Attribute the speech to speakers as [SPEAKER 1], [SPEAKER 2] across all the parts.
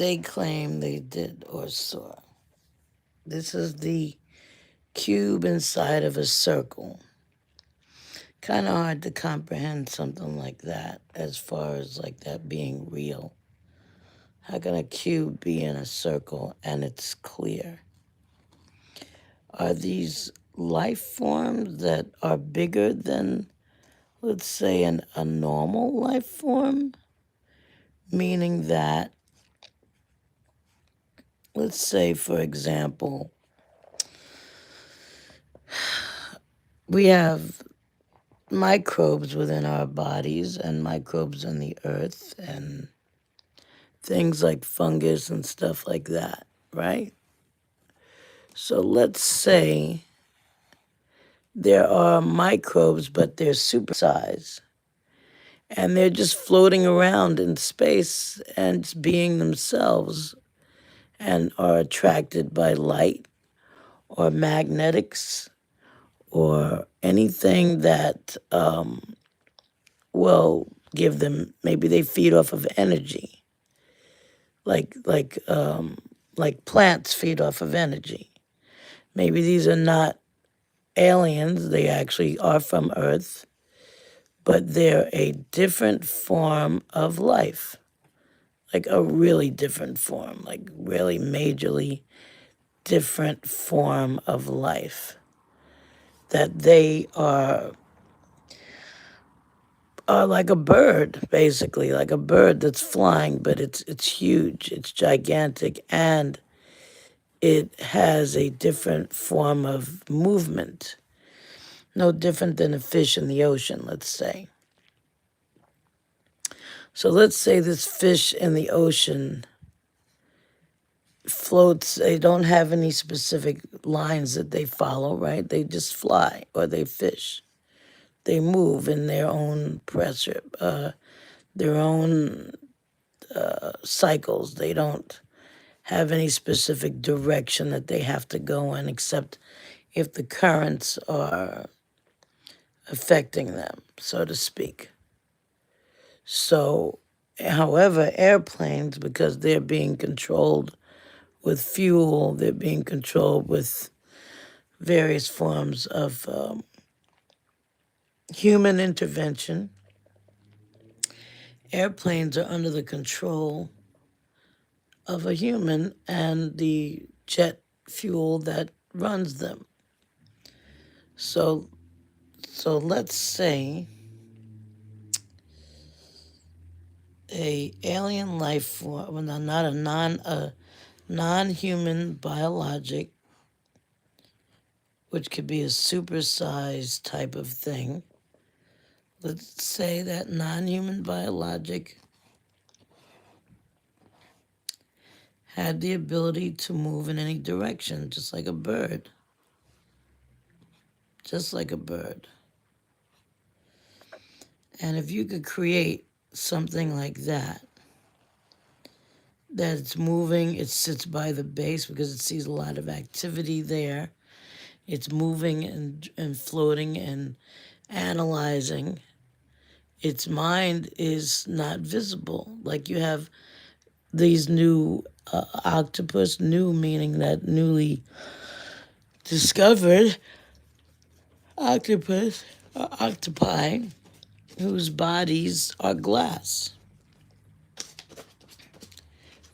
[SPEAKER 1] they claim they did or saw. This is the cube inside of a circle. Kind of hard to comprehend something like that as far as like that being real. How can a cube be in a circle and it's clear? Are these life forms that are bigger than, let's say, a normal life form? Meaning that, let's say, for example, we have microbes within our bodies and microbes in the earth and things like fungus and stuff like that, right? So let's say there are microbes, but they're supersized and they're just floating around in space and just being themselves and are attracted by light or magnetics or anything that will give them, maybe they feed off of energy, like like um, like plants feed off of energy. Maybe these are not aliens; they actually are from Earth, but they're a different form of life, like a really different form, like really majorly different form of life. That they are like a bird, basically, like a bird that's flying, but it's huge, it's gigantic, and it has a different form of movement, no different than a fish in the ocean, let's say. So let's say this fish in the ocean floats, they don't have any specific lines that they follow, right? They just fly or they fish. They move in their own pressure, their own cycles. They don't have any specific direction that they have to go in, except if the currents are affecting them, so to speak. So, however, airplanes, because they're being controlled with fuel, they're being controlled with various forms of human intervention. Airplanes are under the control of a human and the jet fuel that runs them. So so let's say a alien life form, well, not a non-human biologic, which could be a supersized type of thing. Let's say that non-human biologic had the ability to move in any direction, just like a bird. Just like a bird. And if you could create something like that, that it's moving, it sits by the base because it sees a lot of activity there. It's moving and floating and analyzing. Its mind is not visible. Like you have these new octopus, new meaning that newly discovered octopus, octopi, whose bodies are glass.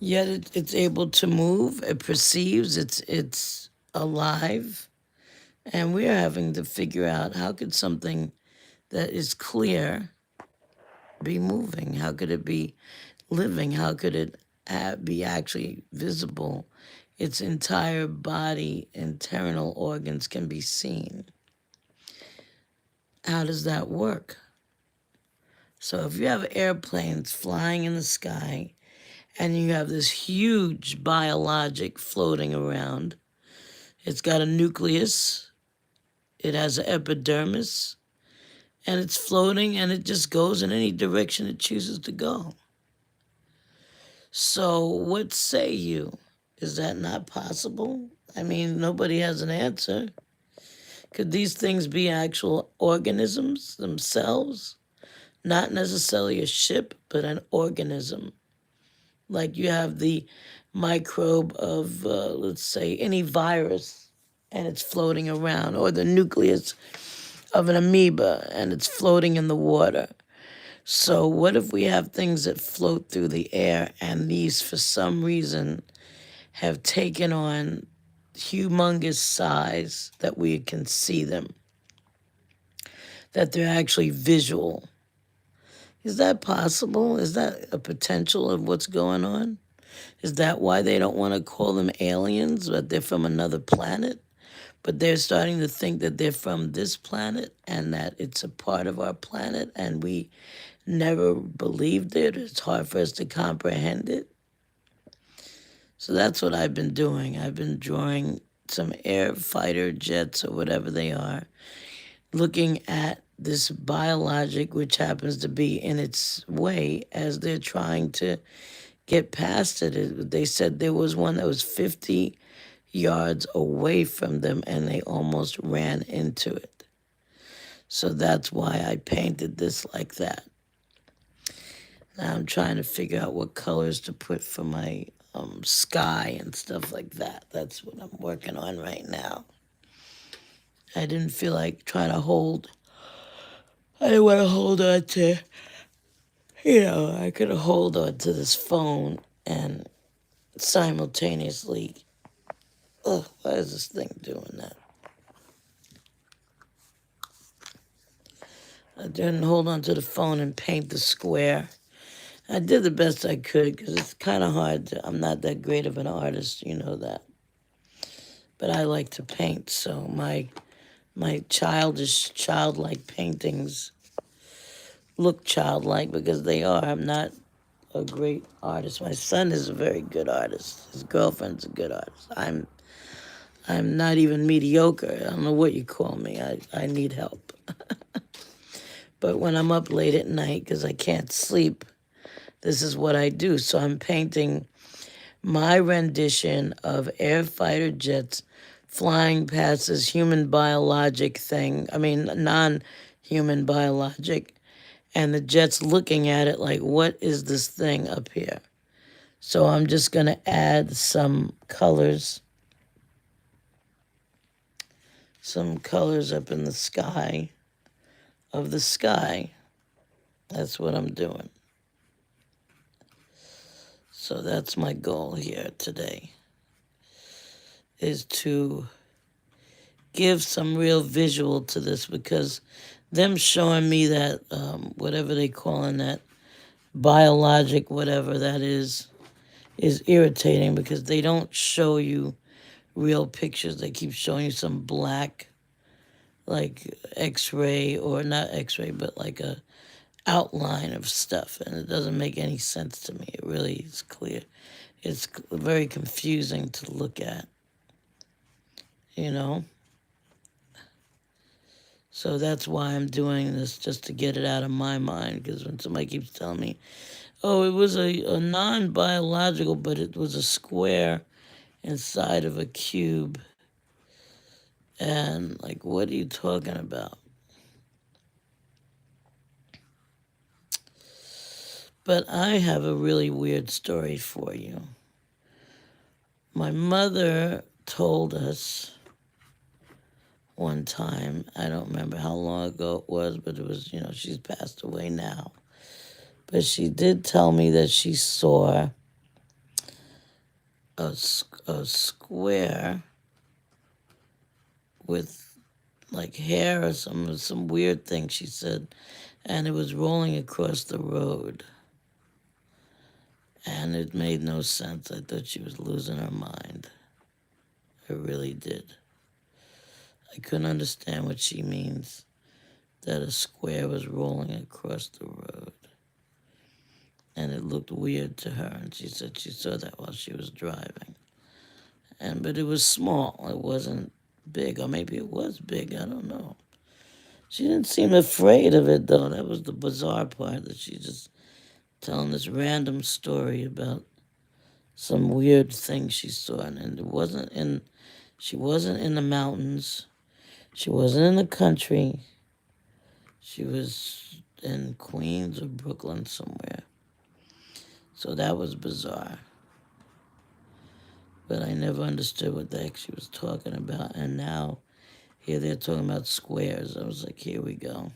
[SPEAKER 1] Yet it's able to move, it perceives, it's alive. And we're having to figure out how could something that is clear be moving? How could it be living? How could it be actually visible? Its entire body, internal organs can be seen. How does that work? So if you have airplanes flying in the sky and you have this huge biologic floating around, it's got a nucleus, it has an epidermis, and it's floating and it just goes in any direction it chooses to go. So what say you? Is that not possible? I mean, nobody has an answer. Could these things be actual organisms themselves? Not necessarily a ship, but an organism Like you have the microbe of, let's say, any virus, and it's floating around, or the nucleus of an amoeba and it's floating in the water. So, what if we have things that float through the air and these, for some reason, have taken on humongous size that we can see them, that they're actually visual? Is that possible? Is that a potential of what's going on? Is that why they don't want to call them aliens, but they're from another planet? But they're starting to think that they're from this planet and that it's a part of our planet and we never believed it. It's hard for us to comprehend it. So that's what I've been doing. I've been drawing some air fighter jets or whatever they are, looking at this biologic, which happens to be in its way as they're trying to get past it. They said there was one that was 50 yards away from them and they almost ran into it. So that's why I painted this like that. Now I'm trying to figure out what colors to put for my sky and stuff like that. That's what I'm working on right now. I didn't feel like trying to hold. I didn't want to hold on to, I could hold on to this phone and simultaneously. Ugh, why is this thing doing that? I didn't hold on to the phone and paint the square. I did the best I could because it's kind of hard. I'm not that great of an artist, you know that. But I like to paint, so my childlike paintings look childlike because they are. I'm not a great artist. My son is a very good artist. His girlfriend's a good artist. I'm not even mediocre. I don't know what you call me. I need help. But when I'm up late at night because I can't sleep, this is what I do. So I'm painting my rendition of air fighter jets flying past this human biologic thing. I mean, non-human biologic. And the jet's looking at it like, what is this thing up here? So I'm just going to add some colors up in the sky of the sky. That's what I'm doing. So that's my goal here today, is to give some real visual to this, because them showing me that whatever they calling that biologic whatever that is irritating, because they don't show you real pictures. They keep showing you some black, like x-ray, or not x-ray, but like a outline of stuff, and it doesn't make any sense to me. It really is clear. It's very confusing to look at, you know? So that's why I'm doing this, just to get it out of my mind, because when somebody keeps telling me, oh, it was a non-biological, but it was a square inside of a cube, and like, what are you talking about? But I have a really weird story for you. My mother told us one time, I don't remember how long ago it was, but it was, she's passed away now. But she did tell me that she saw a square with like hair or some weird thing, she said, and it was rolling across the road. And it made no sense. I thought she was losing her mind. I really did. I couldn't understand what she means, that a square was rolling across the road. And it looked weird to her, and she said she saw that while she was driving. But it was small. It wasn't big, or maybe it was big. I don't know. She didn't seem afraid of it, though. That was the bizarre part, that she just telling this random story about some weird thing she saw, and she wasn't in the mountains. She wasn't in the country. She was in Queens or Brooklyn somewhere. So that was bizarre. But I never understood what the heck she was talking about. And now here they're talking about squares. I was like, here we go.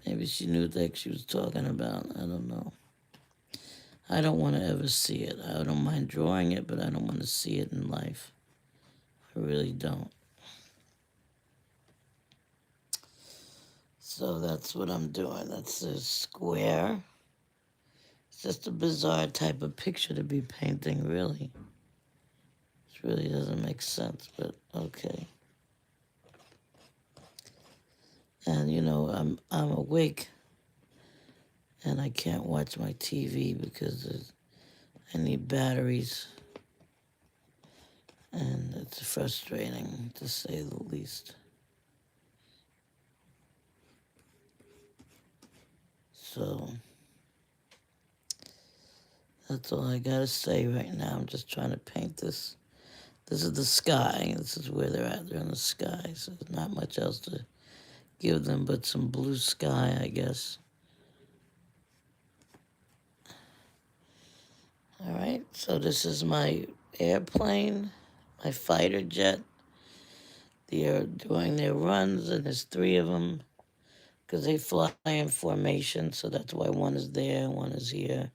[SPEAKER 1] Maybe she knew what the heck she was talking about. I don't know. I don't want to ever see it. I don't mind drawing it, but I don't want to see it in life. I really don't. So that's what I'm doing. That's a square. It's just a bizarre type of picture to be painting, really. It really doesn't make sense, but okay. And you know, I'm awake, and I can't watch my TV because I need batteries, and it's frustrating to say the least. So that's all I gotta say right now. I'm just trying to paint this. This is the sky. This is where they're at. They're in the sky. So there's not much else to give them but some blue sky, I guess. All right. So this is my airplane, my fighter jet. They're doing their runs, and there's three of them because they fly in formation. So that's why one is there, one is here,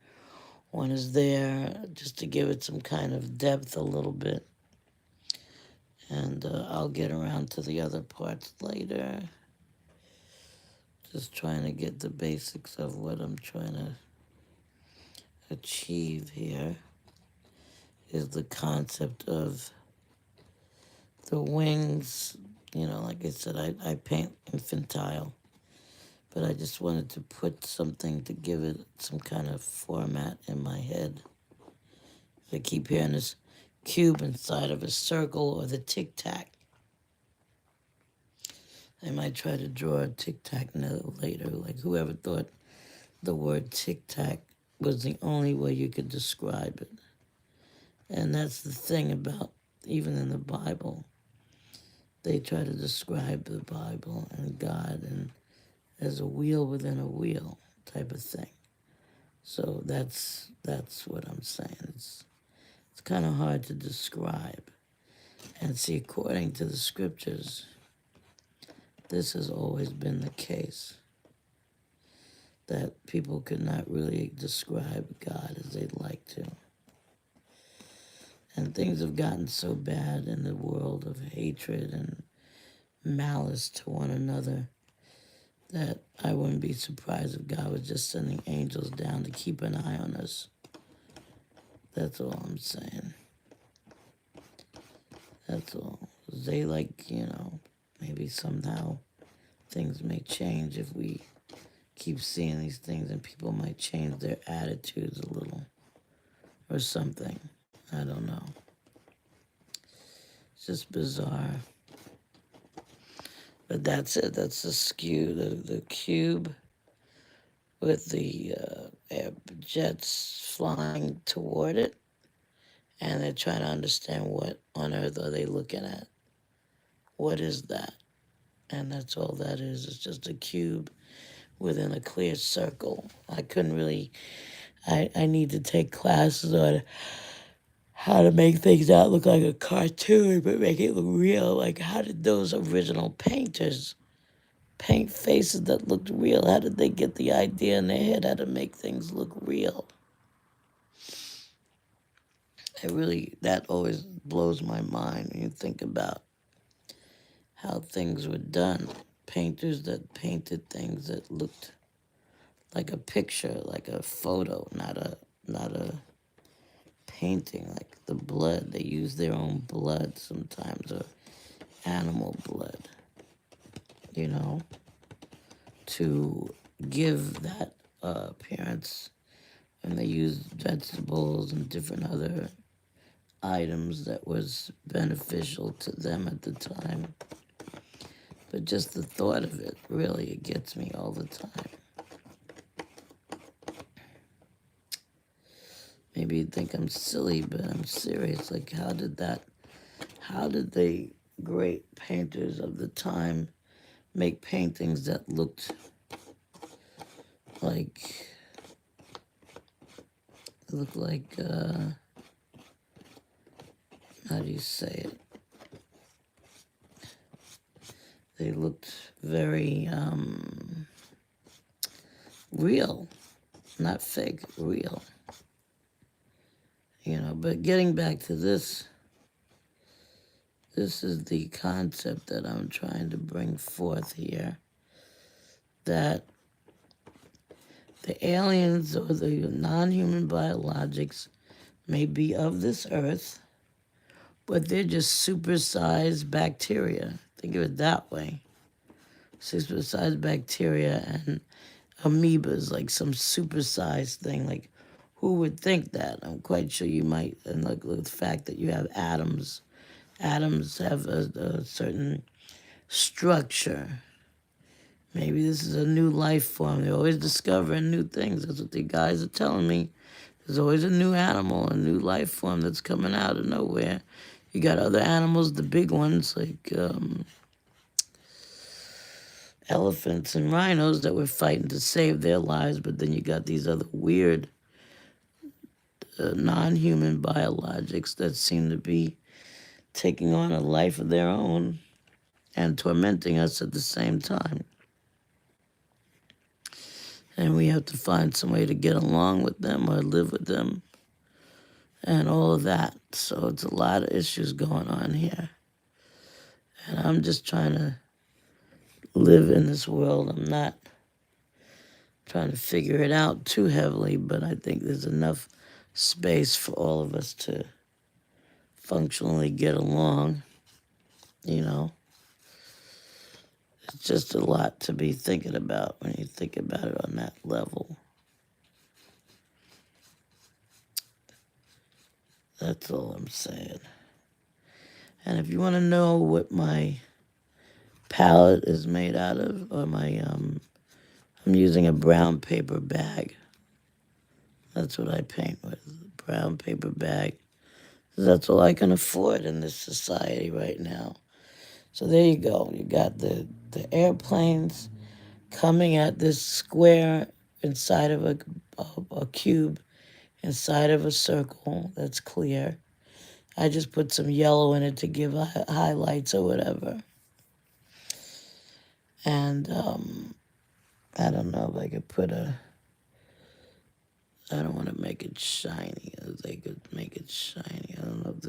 [SPEAKER 1] one is there, just to give it some kind of depth a little bit. And I'll get around to the other parts later. Just trying to get the basics of what I'm trying to achieve here is the concept of the wings. You know, like I said, I paint infantile, but I just wanted to put something to give it some kind of format in my head. I keep hearing this cube inside of a circle or the tic-tac. I might try to draw a tic-tac note later. Like whoever thought the word tic-tac was the only way you could describe it. And that's the thing about, even in the Bible, they try to describe the Bible and God and as a wheel within a wheel type of thing. So that's what I'm saying. It's kind of hard to describe. And see, according to the scriptures, this has always been the case. That people could not really describe God as they'd like to. And things have gotten so bad in the world of hatred and malice to one another that I wouldn't be surprised if God was just sending angels down to keep an eye on us. That's all I'm saying. That's all. They maybe somehow things may change if we keep seeing these things, and people might change their attitudes a little or something. I don't know. It's just bizarre. But that's it. That's the cube with the jets flying toward it. And they're trying to understand what on earth are they looking at. What is that? And that's all that is. It's just a cube within a clear circle. I couldn't really... I need to take classes on how to make things not look like a cartoon, but make it look real. Like, how did those original painters paint faces that looked real? How did they get the idea in their head how to make things look real? That always blows my mind when you think about how things were done. Painters that painted things that looked like a picture, like a photo, not a painting, like the blood. They use their own blood sometimes, or animal blood, to give that appearance. And they used vegetables and different other items that was beneficial to them at the time. But just the thought of it, really, it gets me all the time. Maybe you'd think I'm silly, but I'm serious. Like, how did the great painters of the time make paintings that looked like look like, how do you say it? They looked very real, not fake, real. But getting back to this is the concept that I'm trying to bring forth here, that the aliens or the non-human biologics may be of this earth, but they're just supersized bacteria. Think of it that way. Supersized bacteria and amoebas, like some supersized thing. Like, who would think that? I'm quite sure you might. And look, the fact that you have atoms. Atoms have a certain structure. Maybe this is a new life form. They're always discovering new things. That's what the guys are telling me. There's always a new animal, a new life form that's coming out of nowhere. You got other animals, the big ones, like elephants and rhinos that were fighting to save their lives, but then you got these other weird non-human biologics that seem to be taking on a life of their own and tormenting us at the same time. And we have to find some way to get along with them or live with them and all of that. So it's a lot of issues going on here. And I'm just trying to live in this world. I'm not trying to figure it out too heavily, but I think there's enough space for all of us to functionally get along. It's just a lot to be thinking about when you think about it on that level. That's all I'm saying. And if you want to know what my palette is made out of, or I'm using a brown paper bag. That's what I paint with, a brown paper bag. That's all I can afford in this society right now. So there you go. You got the airplanes coming at this square inside of a cube, inside of a circle that's clear. I just put some yellow in it to give highlights or whatever. And I don't know if I could put I don't want to make it shiny. They could make it shiny. I don't know if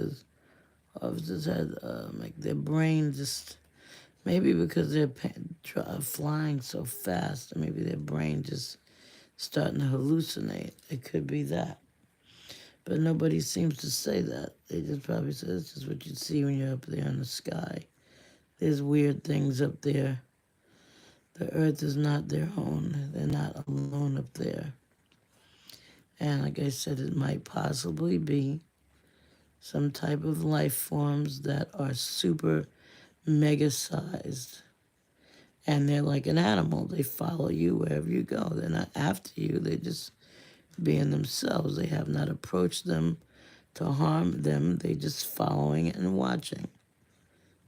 [SPEAKER 1] this had like their brain just, maybe because they're flying so fast, or maybe their brain just starting to hallucinate. It could be that. But nobody seems to say that. They just probably say this is what you see when you're up there in the sky. There's weird things up there. The earth is not their own. They're not alone up there. And like I said, it might possibly be some type of life forms that are super mega sized. And they're like an animal. They follow you wherever you go. They're not after you. They're just being themselves. They have not approached them to harm them. They're just following and watching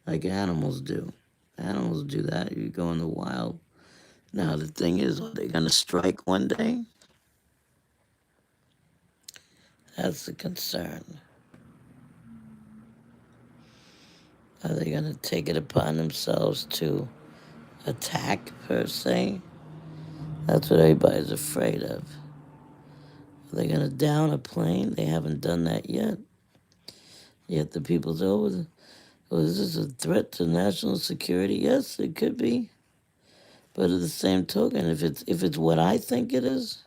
[SPEAKER 1] like animals do. Animals do that. You go in the wild. Now, the thing is, are they going to strike one day? That's the concern. Are they going to take it upon themselves to attack, per se? That's what everybody's afraid of. Are they going to down a plane? They haven't done that yet. Yet the people say, is this a threat to national security? Yes, it could be. But at the same token, if it's what I think it is,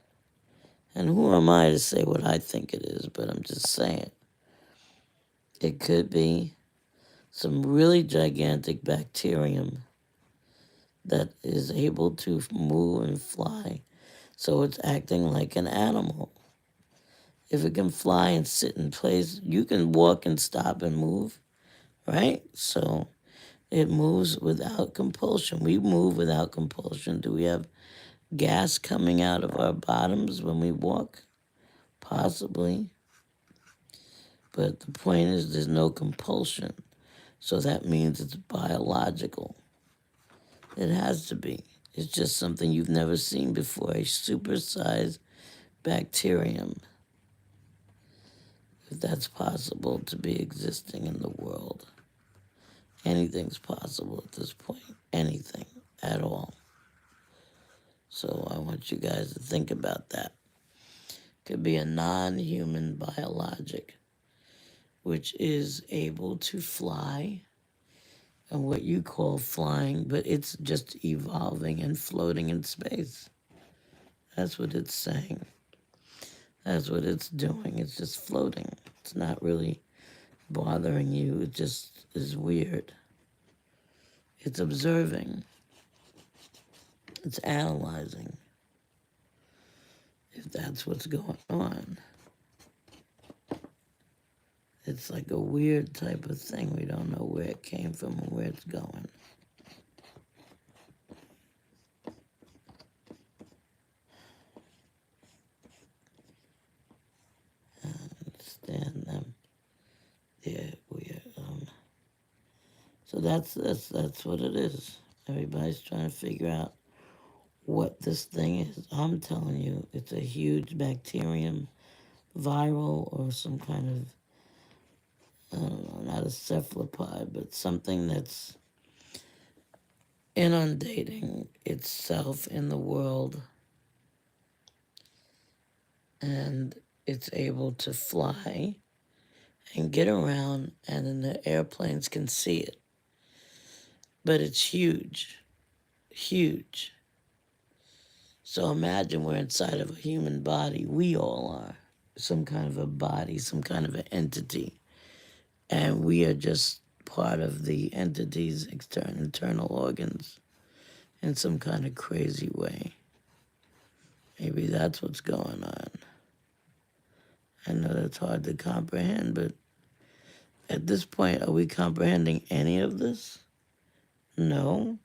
[SPEAKER 1] and who am I to say what I think it is, but I'm just saying, it could be some really gigantic bacterium that is able to move and fly. So it's acting like an animal. If it can fly and sit in place, you can walk and stop and move, right? So it moves without compulsion. We move without compulsion. Do we have gas coming out of our bottoms when we walk? Possibly. But the point is there's no compulsion. So that means it's biological. It has to be. It's just something you've never seen before, a supersized bacterium. if that's possible to be existing in the world. Anything's possible at this point. Anything at all. So I want you guys to think about that. Could be a non-human biologic, which is able to fly, and what you call flying, but it's just evolving and floating in space. That's what it's saying. That's what it's doing. It's just floating. It's not really bothering you. It just is weird. It's observing. It's analyzing. If that's what's going on. It's like a weird type of thing. We don't know where it came from and where it's going. Understand them. Yeah, so that's what it is. Everybody's trying to figure out what this thing is. I'm telling you, it's a huge bacterium, viral, or some kind of, I don't know, not a cephalopod, but something that's inundating itself in the world, and it's able to fly and get around, and then the airplanes can see it. But it's huge, huge. So imagine we're inside of a human body. We all are. Some kind of a body, some kind of an entity. And we are just part of the entity's internal organs in some kind of crazy way. Maybe that's what's going on. I know that's hard to comprehend, but at this point, are we comprehending any of this? No.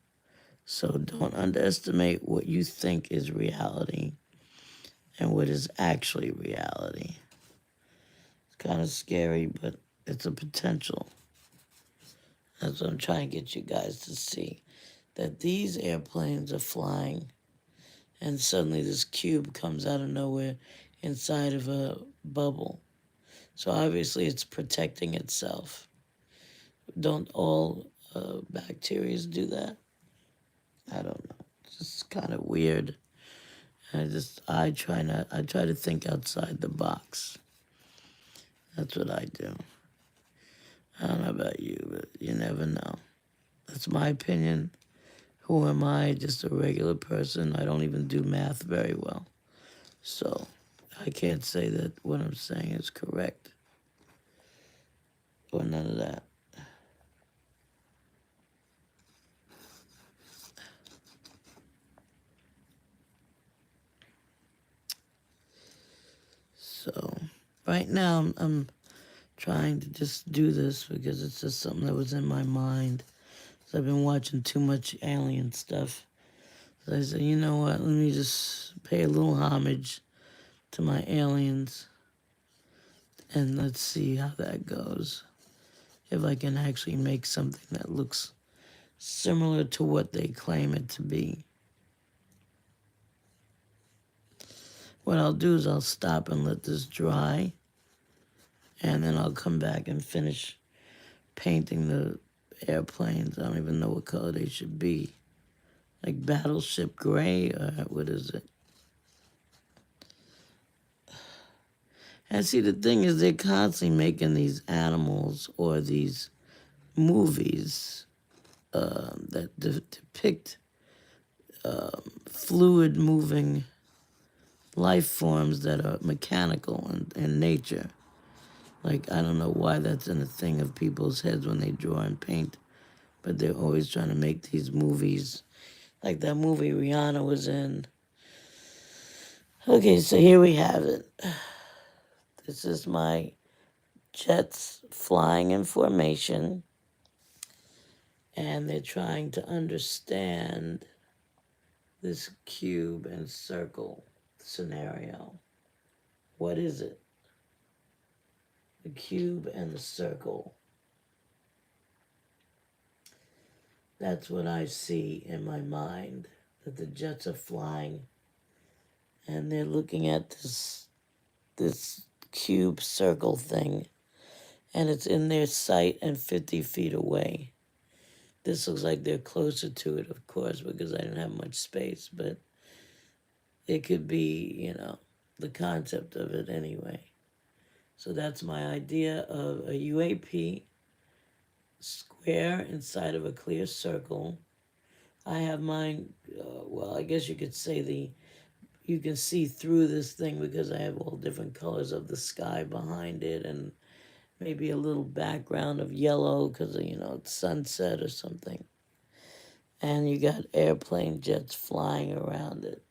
[SPEAKER 1] So don't underestimate what you think is reality and what is actually reality. It's kind of scary, but it's a potential. That's what I'm trying to get you guys to see. That these airplanes are flying, and suddenly this cube comes out of nowhere inside of a bubble. So obviously it's protecting itself. Don't all bacteria do that? I don't know. It's just kind of weird. I try to think outside the box. That's what I do. I don't know about you, but you never know. That's my opinion. Who am I? Just a regular person. I don't even do math very well. So I can't say that what I'm saying is correct. Or none of that. So right now I'm trying to just do this because it's just something that was in my mind. So I've been watching too much alien stuff. So I said, you know what, let me just pay a little homage to my aliens and let's see how that goes. If I can actually make something that looks similar to what they claim it to be. What I'll do is I'll stop and let this dry, and then I'll come back and finish painting the airplanes. I don't even know what color they should be. Like battleship gray, or what is it? And see, the thing is, they're constantly making these animals or these movies that depict fluid-moving life forms that are mechanical in nature. Like, I don't know why that's in a thing of people's heads when they draw and paint, but they're always trying to make these movies, like that movie Rihanna was in. Okay, so here we have it. This is my jets flying in formation, and they're trying to understand this cube and circle scenario. What is it? The cube and the circle. That's what I see in my mind, that the jets are flying and they're looking at this cube circle thing, and it's in their sight and 50 feet away. This looks like they're closer to it, of course, because I didn't have much space, but it could be, the concept of it anyway. So that's my idea of a UAP square inside of a clear circle. I have mine, I guess you could say you can see through this thing because I have all different colors of the sky behind it and maybe a little background of yellow because of, it's sunset or something. And you got airplane jets flying around it.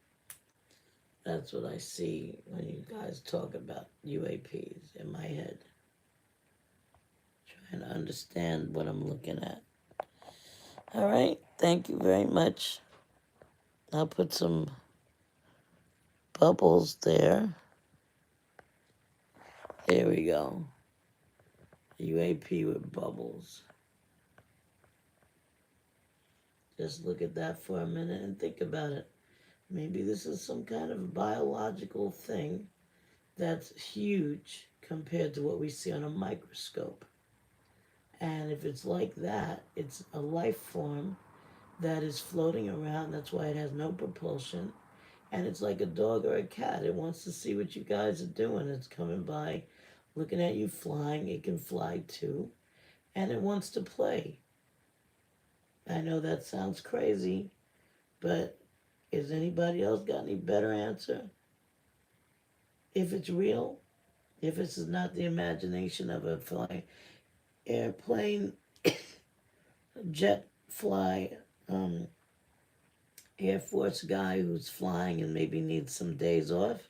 [SPEAKER 1] That's what I see when you guys talk about UAPs in my head. Trying to understand what I'm looking at. All right, thank you very much. I'll put some bubbles there. There we go. UAP with bubbles. Just look at that for a minute and think about it. Maybe this is some kind of biological thing that's huge compared to what we see on a microscope. And if it's like that, it's a life form that is floating around. That's why it has no propulsion. And it's like a dog or a cat. It wants to see what you guys are doing. It's coming by, looking at you flying. It can fly too. And it wants to play. I know that sounds crazy, but has anybody else got any better answer? If it's real, if this is not the imagination of a flying airplane, jet fly, Air Force guy who's flying and maybe needs some days off?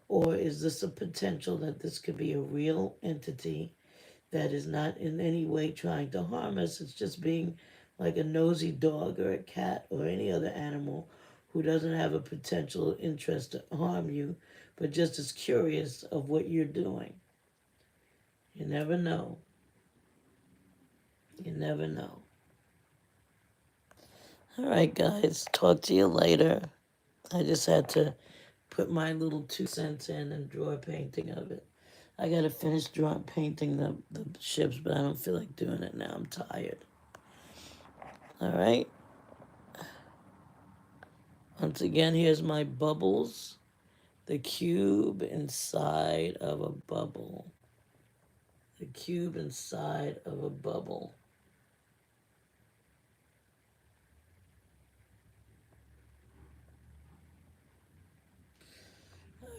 [SPEAKER 1] Or is this a potential that this could be a real entity that is not in any way trying to harm us? It's just being like a nosy dog or a cat or any other animal who doesn't have a potential interest to harm you, but just is curious of what you're doing. You never know. You never know. All right, guys. Talk to you later. I just had to put my little 2 cents in and draw a painting of it. I got to finish painting the ships, but I don't feel like doing it now. I'm tired. All right. Once again, here's my bubbles. The cube inside of a bubble. The cube inside of a bubble.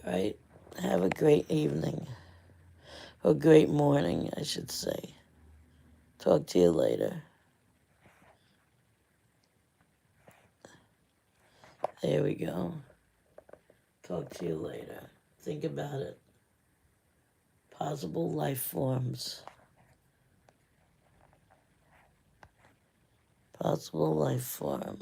[SPEAKER 1] All right. Have a great evening. Or great morning, I should say. Talk to you later. There we go. Talk to you later. Think about it. Possible life forms. Possible life form.